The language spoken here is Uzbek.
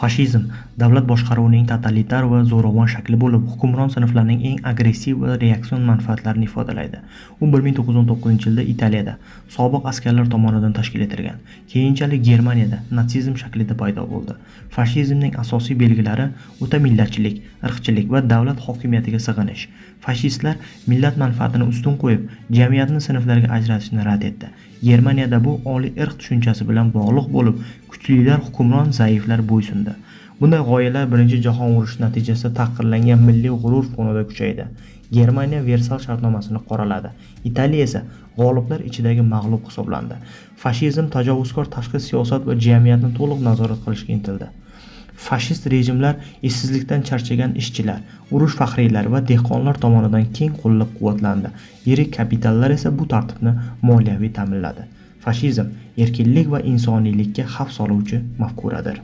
Fashizm davlat boshqaruvining totalitar va zo'ravon shakli bo'lib, hukmron sinflarning eng agressiv va reaksion manfaatlarini ifodalaydi. U 1919-yilda Italiyada sobiq askarlar tomonidan tashkil etilgan. Keyinchalik Germaniyada natsizm shaklida paydo bo'ldi. Fashizmning asosiy belgilari o'ta millatchilik, irqchilik va davlat hokimiyatiga sig'inish. Fashistlar millat manfaatini ustun qo'yib, jamiyatni sinflarga ajratishni rad etdi. Germaniyada bu oliy irq tushunchasi bilan bog'liq bo'lib, kuchlilar hukmron, zaiflar bo'ysundi. Bunday g'oyalar Birinchi jahon urushi natijasida tahqirlangan milliy g'urur fonida kuchaydi. Germaniya Versal shartnomasini qoraladi. Italiya esa g'oliblar ichidagi mag'lub hisoblandi. Fashizm tajovuzkor tashqi siyosat va jamiyatni to'liq nazorat qilishga intildi. Fashist rejimlar ishsizlikdan charchagan ishchilar, urush faxriylari va dehqonlar tomonidan keng qo'llab-quvvatlandi. Yirik kapitallar esa bu tartibni moliyaviy ta'minladi. Fashizm erkinlik va insoniylikka xavf soluvchi mafkuradir.